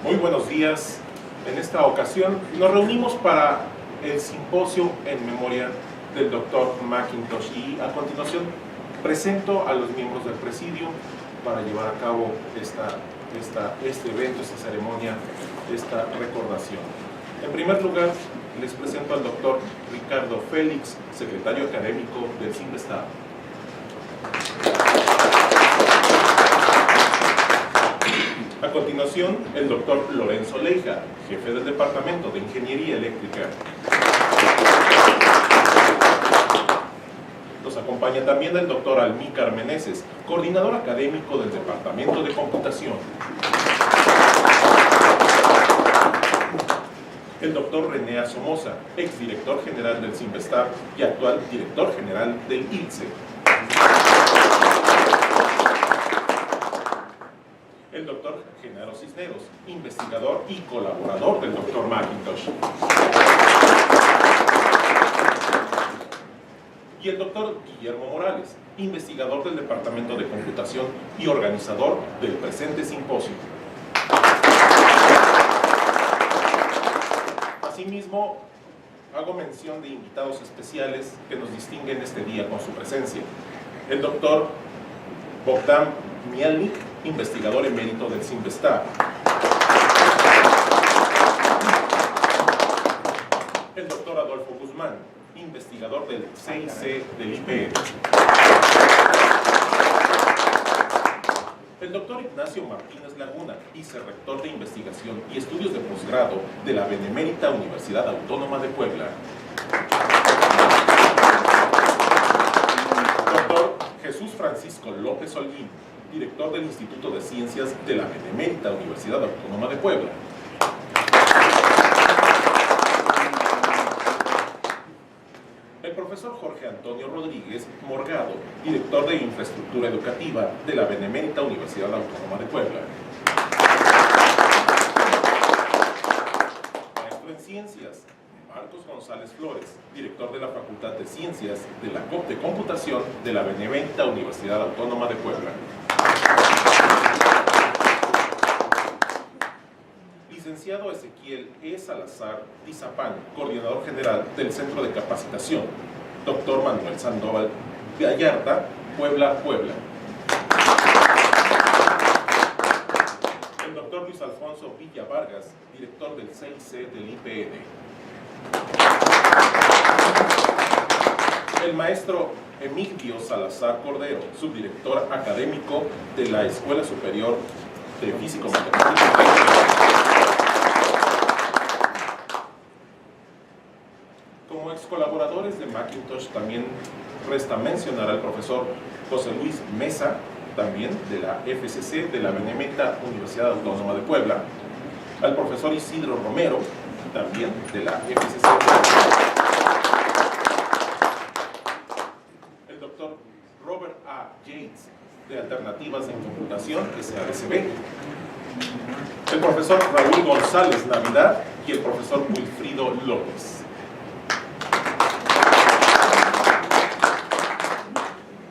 Muy buenos días. En esta ocasión nos reunimos para el simposio en memoria del Dr. McIntosh y a continuación presento a los miembros del presidium para llevar a cabo este evento, esta ceremonia, esta recordación. En primer lugar, les presento al Dr. Ricardo Félix, secretario académico del CINVESTAB. A continuación, el Dr. Lorenzo Leija, jefe del Departamento de Ingeniería Eléctrica. Nos acompaña también el Dr. Almícar Meneses, coordinador académico del Departamento de Computación. El Dr. René Somoza, exdirector general del CINVESTAB y actual director general del ILCE. El Dr. Genaro Cisneros, investigador y colaborador del Dr. McIntosh. Y el Dr. Guillermo Morales, investigador del Departamento de Computación y organizador del presente simposio. Asimismo, hago mención de invitados especiales que nos distinguen este día con su presencia. El Dr. Bogdan Mielnik, investigador emérito del CINVESTAB. El Dr. Adolfo Guzmán, investigador del CIC del IPN. El Dr. Ignacio Martínez Laguna, vicerrector de investigación y estudios de posgrado de la Benemérita Universidad Autónoma de Puebla. Dr. Jesús Francisco López Holguín, director del Instituto de Ciencias de la Benemérita Universidad Autónoma de Puebla. El profesor Jorge Antonio Rodríguez Morgado, director de Infraestructura Educativa de la Benemérita Universidad Autónoma de Puebla. Maestro en Ciencias, Marcos González Flores, director de la Facultad de Ciencias de la COP de Computación de la Benemérita Universidad Autónoma de Puebla. Licenciado Ezequiel E. Salazar Tizapán, coordinador general del Centro de Capacitación. Dr. Manuel Sandoval Gallarta, Puebla. El Dr. Luis Alfonso Villa Vargas, director del CIC del IPN. El maestro Emilio Salazar Cordero, subdirector académico de la Escuela Superior de Físico-Matemáticas. Como ex colaboradores de McIntosh también resta mencionar al profesor José Luis Mesa, también de la FCC de la Benemérita Universidad Autónoma de Puebla, al profesor Isidro Romero, también de la FCC, el doctor Robert A. Yates, de Alternativas en Computación, SADCB, el profesor Raúl González Navidad y el profesor Wilfrido López.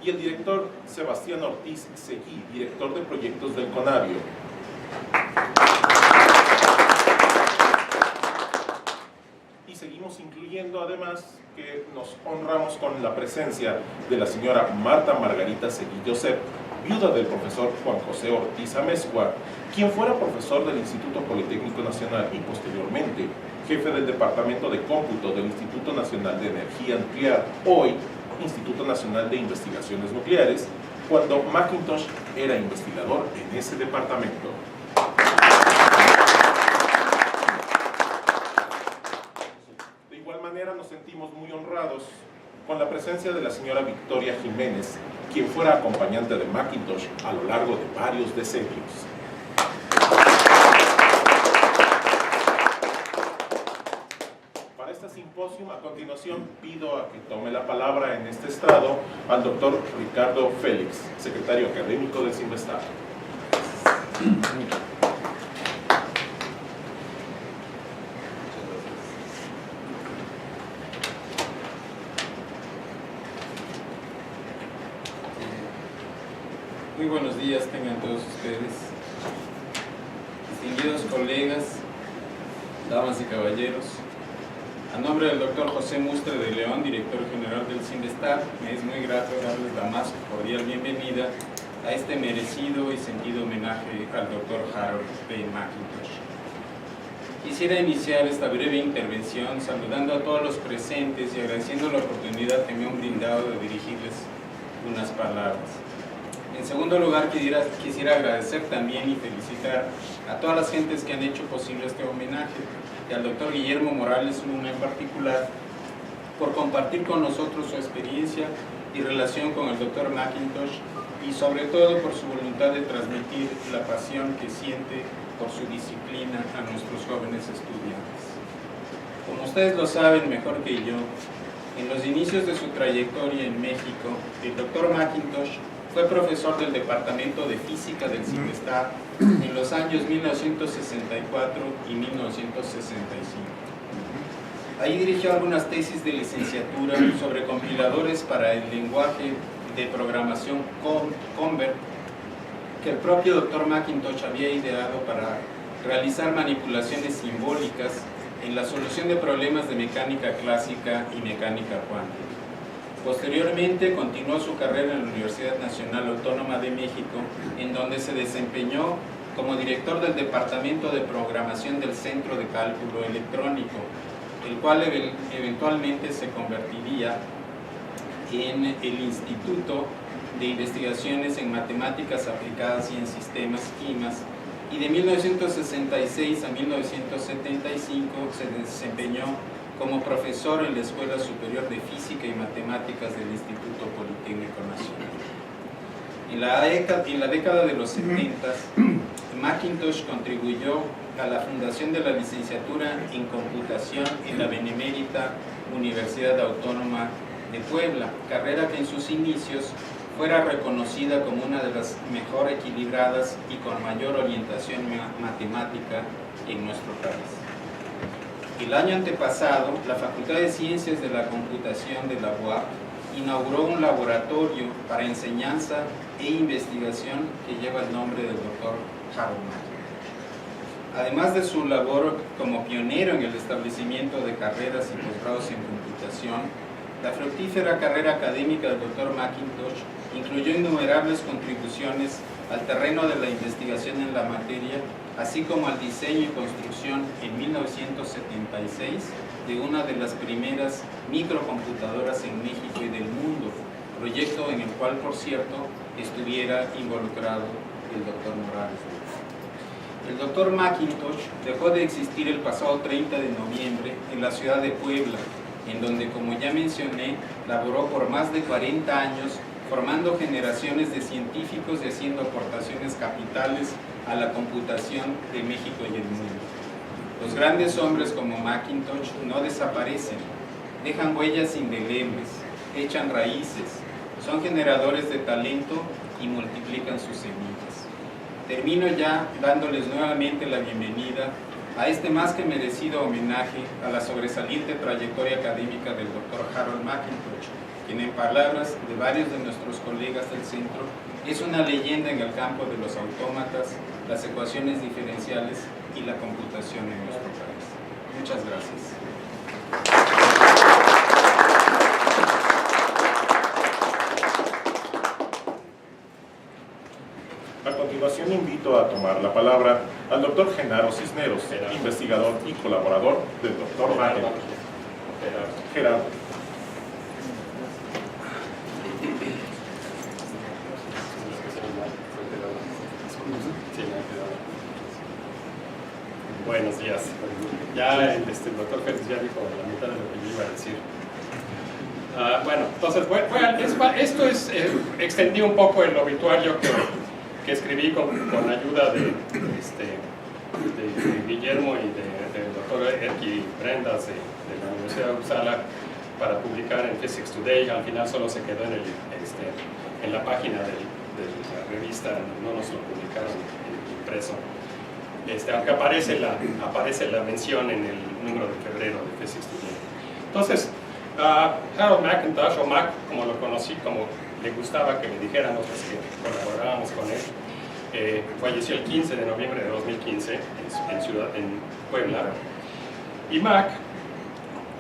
Y el director Sebastián Ortiz Seguí, director de proyectos del CONABIO. Y seguimos incluyendo además que nos honramos con la presencia de la señora Marta Margarita Seguí Josep, viuda del profesor Juan José Ortiz Amezcua, quien fuera profesor del Instituto Politécnico Nacional y posteriormente jefe del Departamento de Cómputo del Instituto Nacional de Energía Nuclear, hoy Instituto Nacional de Investigaciones Nucleares, cuando McIntosh era investigador en ese departamento. De igual manera nos sentimos muy honrados con la presencia de la señora Victoria Jiménez, quien fuera acompañante de McIntosh a lo largo de varios decenios. Simposio. A continuación pido a que tome la palabra en este estrado al doctor Ricardo Félix, secretario académico del CINVESTAB. Muy buenos días tengan todos ustedes, distinguidos distinguidos colegas, damas y caballeros, a nombre del doctor José Mustre de León, director general del CINDESTAT, me es muy grato darles la más cordial bienvenida a este merecido y sentido homenaje al doctor Harold P. McIntosh. Quisiera iniciar esta breve intervención saludando a todos los presentes y agradeciendo la oportunidad que me han brindado de dirigirles unas palabras. En segundo lugar, quisiera agradecer también y felicitar a todas las gentes que han hecho posible este homenaje, y al doctor Guillermo Morales Luna en particular, por compartir con nosotros su experiencia y relación con el doctor McIntosh, y sobre todo por su voluntad de transmitir la pasión que siente por su disciplina a nuestros jóvenes estudiantes. Como ustedes lo saben mejor que yo, en los inicios de su trayectoria en México, el doctor McIntosh fue profesor del Departamento de Física del CINDESTAT en los años 1964 y 1965. Ahí dirigió algunas tesis de licenciatura sobre compiladores para el lenguaje de programación Convert, que el propio doctor McIntosh había ideado para realizar manipulaciones simbólicas en la solución de problemas de mecánica clásica y mecánica cuántica. Posteriormente continuó su carrera en la Universidad Nacional Autónoma de México, en donde se desempeñó como director del Departamento de Programación del Centro de Cálculo Electrónico, el cual eventualmente se convertiría en el Instituto de Investigaciones en Matemáticas Aplicadas y en Sistemas IMAS, y de 1966 a 1975 se desempeñó como profesor en la Escuela Superior de Física y Matemáticas del Instituto Politécnico Nacional. En la década de los 70, McIntosh contribuyó a la fundación de la licenciatura en Computación en la Benemérita Universidad Autónoma de Puebla, carrera que en sus inicios fuera reconocida como una de las mejor equilibradas y con mayor orientación matemática en nuestro país. El año antepasado, la Facultad de Ciencias de la Computación de la UAP inauguró un laboratorio para enseñanza e investigación que lleva el nombre del doctor Harold McIntosh. Además de su labor como pionero en el establecimiento de carreras y posgrados en computación, la fructífera carrera académica del doctor McIntosh incluyó innumerables contribuciones al terreno de la investigación en la materia, así como al diseño y construcción en 1976 de una de las primeras microcomputadoras en México y del mundo, proyecto en el cual, por cierto, estuviera involucrado el doctor Morales. El doctor McIntosh dejó de existir el pasado 30 de noviembre en la ciudad de Puebla, en donde, como ya mencioné, laboró por más de 40 años formando generaciones de científicos y haciendo aportaciones capitales a la computación de México y el mundo. Los grandes hombres como McIntosh no desaparecen, dejan huellas indelebles, echan raíces, son generadores de talento y multiplican sus semillas. Termino ya dándoles nuevamente la bienvenida a este más que merecido homenaje a la sobresaliente trayectoria académica del doctor Harold McIntosh, quien en palabras de varios de nuestros colegas del centro es una leyenda en el campo de los autómatas, las ecuaciones diferenciales y la computación en nuestro país. Muchas gracias. A continuación invito a tomar la palabra al doctor Genaro Cisneros, investigador y colaborador del doctor McIntosh. Gerardo. Buenos días. Ya el doctor Félix ya dijo la mitad de lo que yo iba a decir. Bueno, entonces extendí un poco el obituario que escribí con ayuda de Guillermo y del doctor Erkki Brendas de la Universidad de Uppsala para publicar en Physics Today. Al final solo se quedó en la página de la revista, no nos lo publicaron impreso. Aunque aparece la mención en el número de febrero de Physics Today. Entonces, Harold McIntosh, o Mac, como lo conocí, como le gustaba que le dijéramos los que colaborábamos con él, falleció el 15 de noviembre de 2015 en Puebla. Y Mach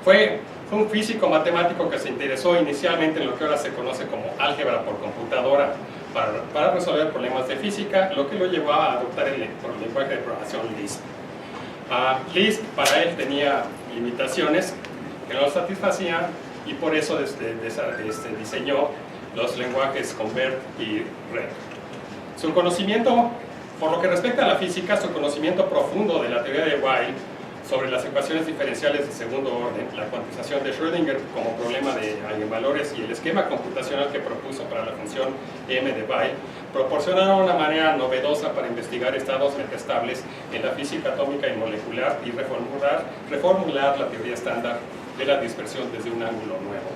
fue un físico matemático que se interesó inicialmente en lo que ahora se conoce como álgebra por computadora para resolver problemas de física, lo que lo llevó a adoptar el lenguaje de programación Lisp. Lisp para él tenía limitaciones que no lo satisfacían y por eso diseñó los lenguajes Convert y Red. Su conocimiento, por lo que respecta a la física, su conocimiento profundo de la teoría de Weyl sobre las ecuaciones diferenciales de segundo orden, la cuantización de Schrödinger como problema de eigenvalores y el esquema computacional que propuso para la función m de Weyl, proporcionaron una manera novedosa para investigar estados metaestables en la física atómica y molecular y reformular la teoría estándar de la dispersión desde un ángulo nuevo.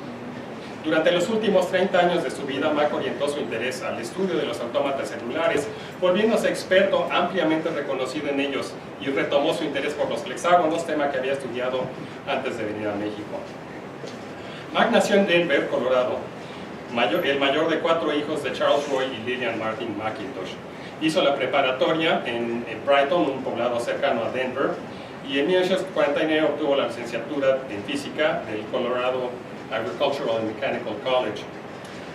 Durante los últimos 30 años de su vida, Mach orientó su interés al estudio de los autómatas celulares, volviéndose experto ampliamente reconocido en ellos, y retomó su interés por los hexágonos, tema que había estudiado antes de venir a México. Mach nació en Denver, Colorado, el mayor de 4 hijos de Charles Roy y Lillian Martin McIntosh. Hizo la preparatoria en Brighton, un poblado cercano a Denver, y en 1949 obtuvo la licenciatura en física del Colorado Agricultural and Mechanical College.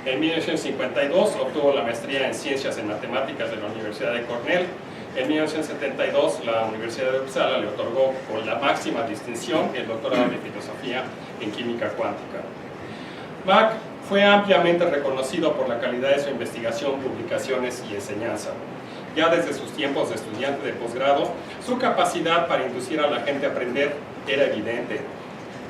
En 1952 obtuvo la maestría en Ciencias en Matemáticas de la Universidad de Cornell. En 1972 la Universidad de Uppsala le otorgó con la máxima distinción el doctorado de Filosofía en Química Cuántica. Mach fue ampliamente reconocido por la calidad de su investigación, publicaciones y enseñanza. Ya desde sus tiempos de estudiante de posgrado, su capacidad para inducir a la gente a aprender era evidente.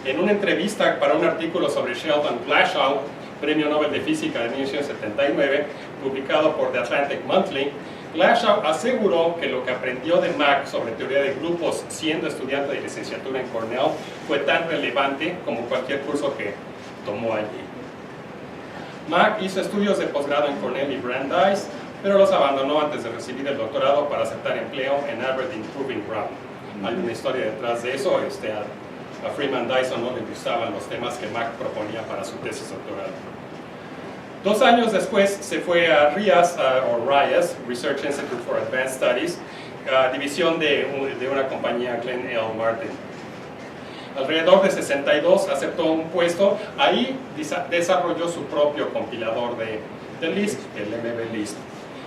En una entrevista para un artículo sobre Sheldon Glashow, Premio Nobel de Física de 1979, publicado por The Atlantic Monthly, Glashow aseguró que lo que aprendió de Mach sobre teoría de grupos siendo estudiante de licenciatura en Cornell fue tan relevante como cualquier curso que tomó allí. Mach hizo estudios de posgrado en Cornell y Brandeis, pero los abandonó antes de recibir el doctorado para aceptar empleo en Aberdeen Proving Ground. Hay una historia detrás de eso. A Freeman Dyson no le gustaban los temas que Mach proponía para su tesis doctoral. 2 años después se fue a RIAS, Research Institute for Advanced Studies, división de una compañía, Glenn L. Martin. Alrededor de 62 aceptó un puesto, ahí desarrolló su propio compilador de Lisp, el MB Lisp.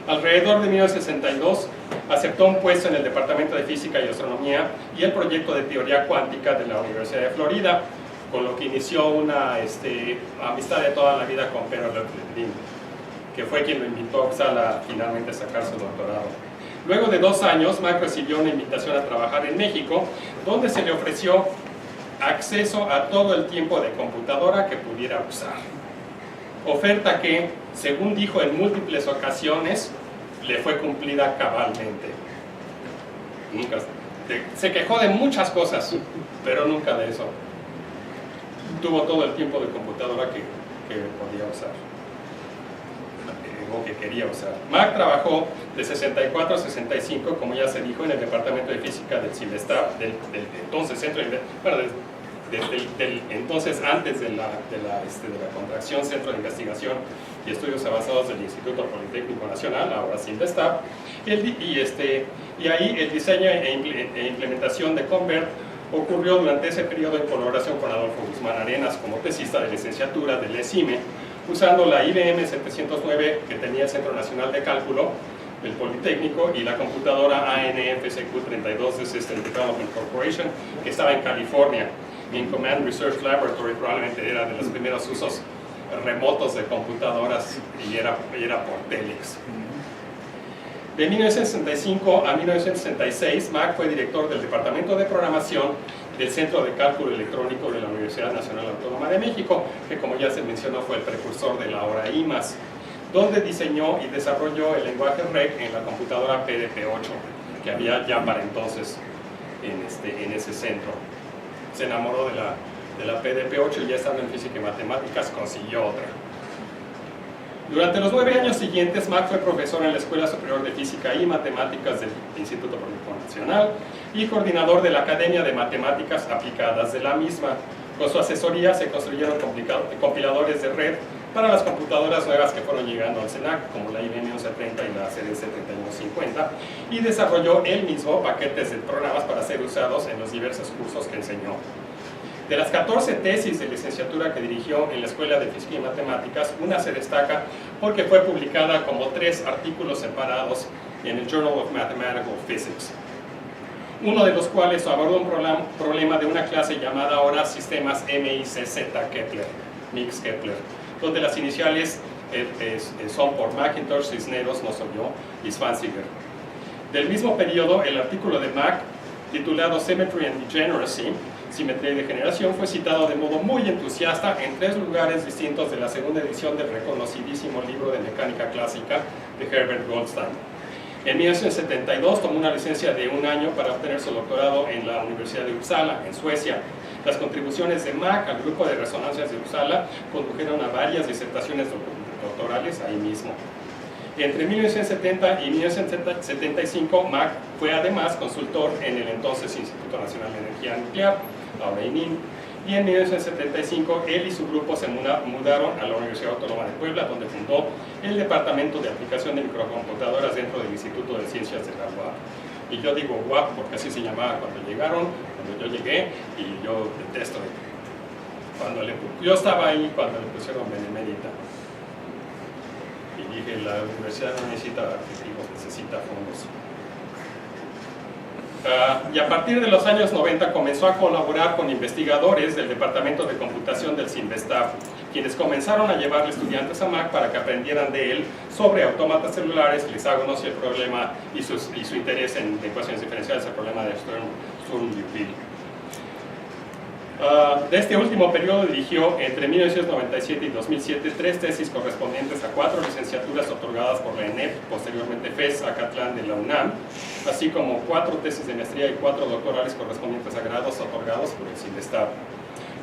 Alrededor de 1962 aceptó un puesto en el Departamento de Física y Astronomía y el proyecto de teoría cuántica de la Universidad de Florida, con lo que inició una amistad de toda la vida con Pero Levin, que fue quien lo invitó a Uppsala a finalmente sacar su doctorado. Luego de 2 años, Mach recibió una invitación a trabajar en México, donde se le ofreció acceso a todo el tiempo de computadora que pudiera usar. Oferta que, según dijo en múltiples ocasiones, le fue cumplida cabalmente. Se quejó de muchas cosas, pero nunca de eso. Tuvo todo el tiempo de computadora que podía usar, o que quería usar. Mach trabajó de 64 a 65, como ya se dijo, en el Departamento de Física del CIMESTAP, del entonces Centro de entonces, antes de la contracción, Centro de Investigación y Estudios Avanzados del Instituto Politécnico Nacional, ahora CIMESTAP, y ahí el diseño e implementación de Convert ocurrió durante ese periodo en colaboración con Adolfo Guzmán Arenas como tesista de licenciatura del ESIME, usando la IBM 709 que tenía el Centro Nacional de Cálculo del Politécnico y la computadora ANFSQ32 de System Development Corporation, que estaba en California, en Command Research Laboratory. Probablemente era de los primeros usos remotos de computadoras y era por Telex. De 1965 a 1966, Mach fue director del Departamento de Programación del Centro de Cálculo Electrónico de la Universidad Nacional Autónoma de México, que, como ya se mencionó, fue el precursor de la ahora IMAS, donde diseñó y desarrolló el lenguaje REC en la computadora PDP-8, que había ya para entonces en ese centro. Se enamoró de la PDP-8 y ya estando en Física y Matemáticas consiguió otra. Durante los 9 años siguientes, Mach fue profesor en la Escuela Superior de Física y Matemáticas del Instituto Politécnico Nacional y coordinador de la Academia de Matemáticas Aplicadas de la misma. Con su asesoría se construyeron compiladores de red para las computadoras nuevas que fueron llegando al CENAC, como la IBM 1130 y la CDS 3150, y desarrolló él mismo paquetes de programas para ser usados en los diversos cursos que enseñó. De las 14 tesis de licenciatura que dirigió en la Escuela de Física y Matemáticas, una se destaca porque fue publicada como 3 artículos separados en el Journal of Mathematical Physics, uno de los cuales abordó un problema de una clase llamada ahora Sistemas MICZ Kepler, Mix Kepler, donde las iniciales son por Macintosh, Cisneros, no soy yo, y Zwanziger. Del mismo periodo, el artículo de Mac, titulado Symmetry and Degeneracy, Simetría y Degeneración, fue citado de modo muy entusiasta en 3 lugares distintos de la segunda edición del reconocidísimo libro de mecánica clásica de Herbert Goldstein. En 1972 tomó una licencia de 1 año para obtener su doctorado en la Universidad de Uppsala, en Suecia. Las contribuciones de Mac al grupo de resonancias de Uppsala condujeron a varias disertaciones doctorales ahí mismo. Entre 1970 y 1975, Mac fue además consultor en el entonces Instituto Nacional de Energía Nuclear, ahora ININ, y en 1975 él y su grupo se mudaron a la Universidad Autónoma de Puebla, donde fundó el Departamento de Aplicación de Microcomputadoras dentro del Instituto de Ciencias de la UAP. Y yo digo UAP porque así se llamaba cuando llegaron, cuando yo llegué, y yo detesto. Yo estaba ahí cuando le pusieron Benemérita. Y dije, la universidad no necesita artículos, necesita fondos. Y a partir de los años 90 comenzó a colaborar con investigadores del Departamento de Computación del CINVESTAB, quienes comenzaron a llevarle estudiantes a Mac para que aprendieran de él sobre autómatas celulares, hexágonos y el problema y su interés en ecuaciones diferenciales, el problema de Sturm-Liouville. De este último periodo dirigió entre 1997 y 2007 3 tesis correspondientes a 4 licenciaturas otorgadas por la ENEP, posteriormente FES Acatlán de la UNAM, así como 4 tesis de maestría y 4 doctorales correspondientes a grados otorgados por el CINVESTAB.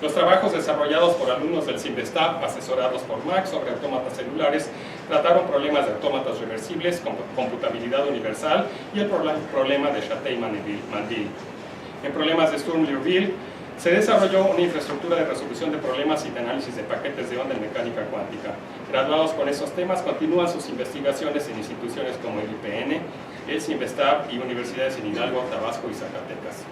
Los trabajos desarrollados por alumnos del CINVESTAB, asesorados por Mac sobre autómatas celulares, trataron problemas de autómatas reversibles, computabilidad universal y el problema de Châtillon-Mandil. En problemas de Sturm-Liouville, se desarrolló una infraestructura de resolución de problemas y de análisis de paquetes de onda en mecánica cuántica. Graduados con esos temas, continúan sus investigaciones en instituciones como el IPN, el CINVESTAB y universidades en Hidalgo, Tabasco y Zacatecas.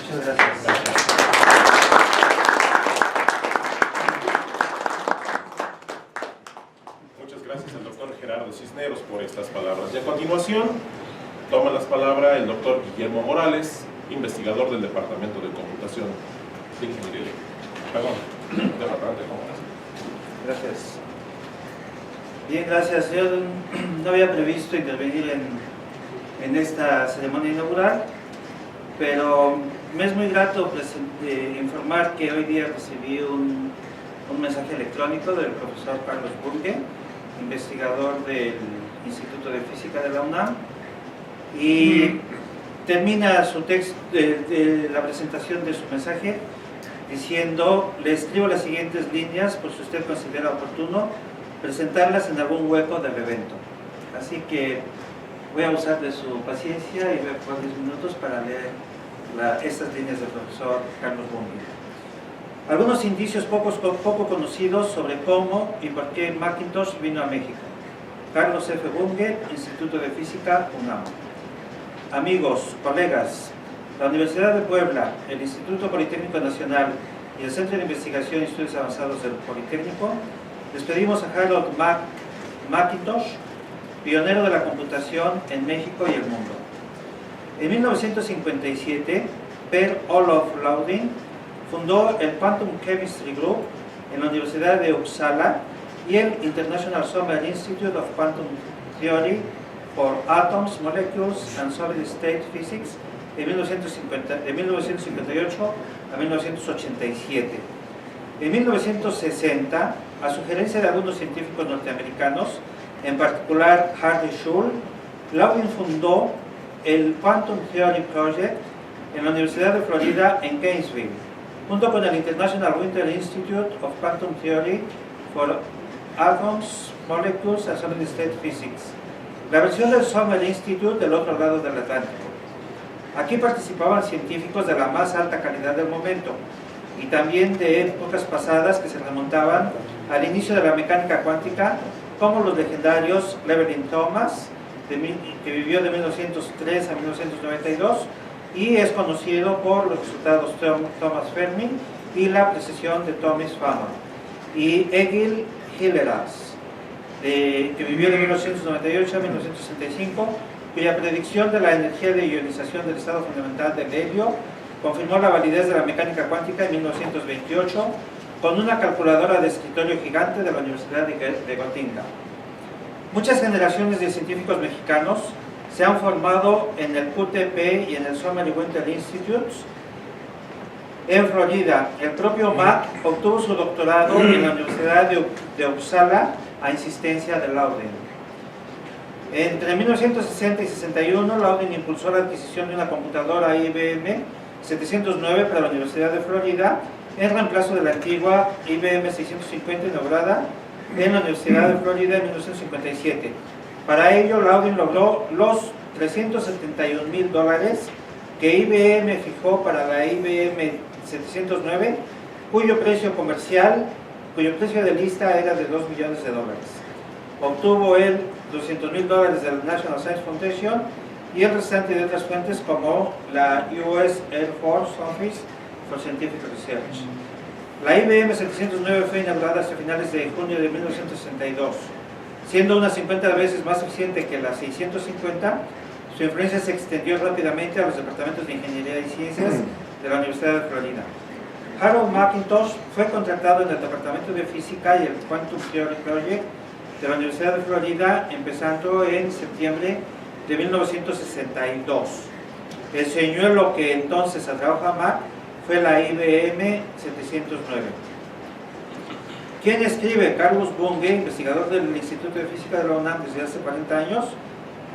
Muchas gracias. Muchas gracias al doctor Gerardo Cisneros por estas palabras. Y a continuación, toma las palabras el doctor Guillermo Morales, investigador del Departamento de Computación de Ingeniería. Departamento de Computación. Gracias. Bien, gracias. Yo no había previsto intervenir en esta ceremonia inaugural, pero me es muy grato informar que hoy día recibí un mensaje electrónico del profesor Carlos Bunge, investigador del Instituto de Física de la UNAM, y termina su texto de la presentación de su mensaje diciendo: le escribo las siguientes líneas por si usted considera oportuno presentarlas en algún hueco del evento. Así que voy a usar de su paciencia y voy a poner 10 minutos para leer estas líneas del profesor Carlos Bunge. Algunos indicios poco conocidos sobre cómo y por qué Macintosh vino a México. Carlos F. Bunge, Instituto de Física, UNAM. Amigos, colegas, la Universidad de Puebla, el Instituto Politécnico Nacional y el Centro de Investigación y Estudios Avanzados del Politécnico, les pedimos a Harold Macintosh, pionero de la computación en México y el mundo. En 1957, Per Olof Laudin fundó el Quantum Chemistry Group en la Universidad de Uppsala y el International Summer Institute of Quantum Theory for Atoms, Molecules and Solid State Physics de 1958 a 1987. En 1960, a sugerencia de algunos científicos norteamericanos, en particular Hardy Schul, Laudin fundó el Quantum Theory Project en la Universidad de Florida en Gainesville, junto con el International Winter Institute of Quantum Theory for Atoms, Molecules and Solid State Physics, la versión del Summer Institute del otro lado del Atlántico. Aquí participaban científicos de la más alta calidad del momento, y también de épocas pasadas que se remontaban al inicio de la mecánica cuántica, como los legendarios Llewellyn Thomas, que vivió de 1903 a 1992, y es conocido por los resultados Thomas Fermi y la precesión de Thomas Farmer, y Egil Hilleras, que vivió de 1998 a 1965, cuya predicción de la energía de ionización del estado fundamental del helio confirmó la validez de la mecánica cuántica en 1928 con una calculadora de escritorio gigante de la Universidad de Gotinga. Muchas generaciones de científicos mexicanos se han formado en el QTP y en el Summer Winter Institute en Florida. El propio Mack obtuvo su doctorado en la Universidad de Uppsala a insistencia de Loudon. Entre 1960 y 61, Loudon impulsó la adquisición de una computadora IBM 709 para la Universidad de Florida en reemplazo de la antigua IBM 650 inaugurada en la Universidad de Florida en 1957. Para ello, Loudon logró los $371,000 que IBM fijó para la IBM 709, cuyo precio de lista era de $2 millones. Obtuvo él $200,000 del National Science Foundation y el restante de otras fuentes como la US Air Force Office for Scientific Research. La IBM 709 fue inaugurada hasta finales de junio de 1962. Siendo unas 50 veces más eficiente que la 650, su influencia se extendió rápidamente a los departamentos de Ingeniería y Ciencias de la Universidad de Florida. Harold McIntosh fue contratado en el Departamento de Física y el Quantum Theory Project de la Universidad de Florida, empezando en septiembre de 1962. El señuelo que entonces atrajo a Mack fue la IBM 709. ¿Quién escribe? Carlos Bunge, investigador del Instituto de Física de la UNAM desde hace 40 años,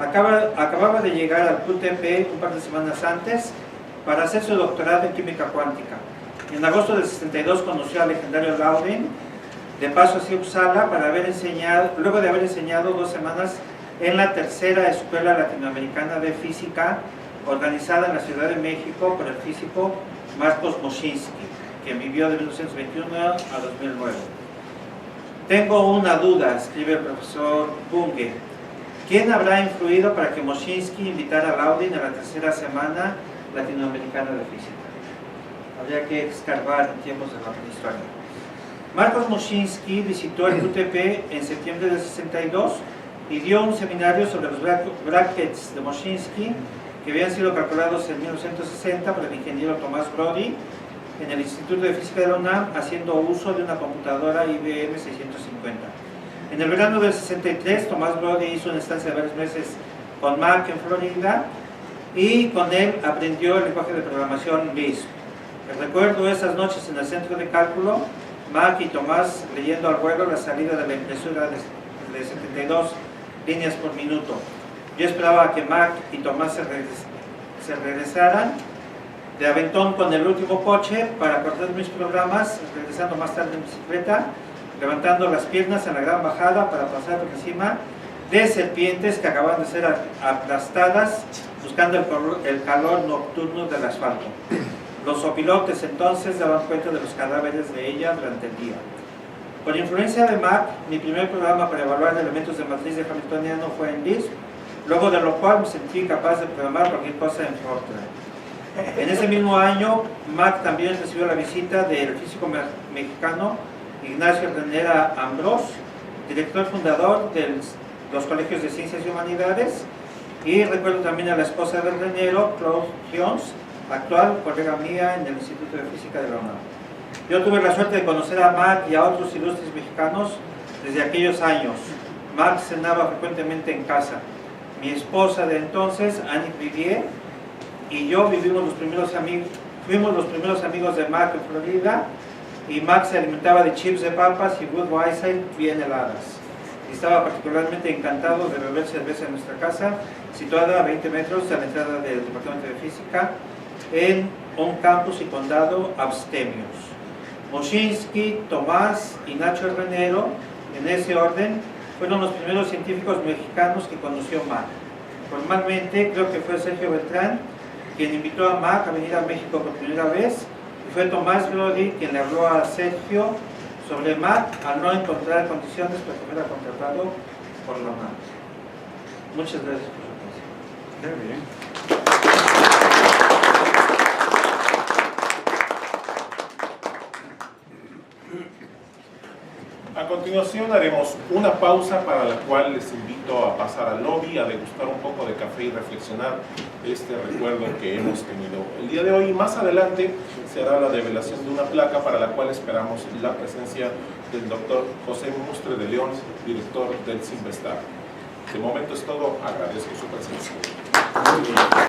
acababa de llegar al QTP un par de semanas antes para hacer su doctorado en química cuántica. En agosto del 62 conoció al legendario Loudon, de paso hacia Uppsala, luego de haber enseñado 2 semanas en la tercera Escuela Latinoamericana de Física, organizada en la Ciudad de México por el físico Marcos Moschinsky, que vivió de 1921 a 2009. Tengo una duda, escribe el profesor Bunge. ¿Quién habrá influido para que Moschinsky invitara a Loudon a la tercera semana latinoamericana de física? Habría que escarbar en tiempos de la prehistoria. Marcos Moschinsky visitó el UTP en septiembre del 62 y dio un seminario sobre los brackets de Moschinsky que habían sido calculados en 1960 por el ingeniero Tomás Brody en el Instituto de Física de la UNAM, haciendo uso de una computadora IBM 650. En el verano del 63, Tomás Brody hizo una estancia de varios meses con Mack en Florida y con él aprendió el lenguaje de programación Lisp. Recuerdo esas noches en el centro de cálculo, Mack y Tomás leyendo al vuelo la salida de la impresora de 72 líneas por minuto. Yo esperaba que Mack y Tomás se regresaran de aventón con el último coche para cortar mis programas, regresando más tarde en bicicleta, levantando las piernas en la gran bajada para pasar por encima de serpientes que acaban de ser aplastadas buscando el calor nocturno del asfalto. Los opilotes entonces daban cuenta de los cadáveres de ella durante el día. Por influencia de Mack, mi primer programa para evaluar elementos de matriz de Hamiltoniano fue en Lisp, luego de lo cual me sentí capaz de programar cualquier cosa en Fortran. En ese mismo año, Mack también recibió la visita del físico mexicano Ignacio Renera Ambrós, director fundador de los Colegios de Ciencias y Humanidades, y recuerdo también a la esposa del Renero, Claude Jones, actual colega mía en el Instituto de Física de la UNAM. Yo tuve la suerte de conocer a Mack y a otros ilustres mexicanos desde aquellos años. Mack cenaba frecuentemente en casa. Mi esposa de entonces, Annie Vivier, y yo fuimos los primeros amigos de Mack en Florida, y Mack se alimentaba de chips de papas y Budweiser bien heladas. Y estaba particularmente encantado de beber cerveza en nuestra casa, situada a 20 metros de la entrada del Departamento de Física, en un campus y condado abstemios. Moschinsky, Tomás y Nacho Renero, en ese orden, fueron los primeros científicos mexicanos que conoció Mack. Formalmente, creo que fue Sergio Beltrán quien invitó a Mack a venir a México por primera vez, y Fue Tomás Brody quien le habló a Sergio sobre MAT al no encontrar condiciones para que fuera contratado por la MAT. Muchas gracias por su atención. Muy bien. A continuación haremos una pausa para la cual les invito a pasar al lobby, a degustar un poco de café y reflexionar este recuerdo que hemos tenido el día de hoy. Y más adelante se hará la develación de una placa para la cual esperamos la presencia del doctor José Mustre de León, director del Cinvestav. De momento es todo, agradezco su presencia.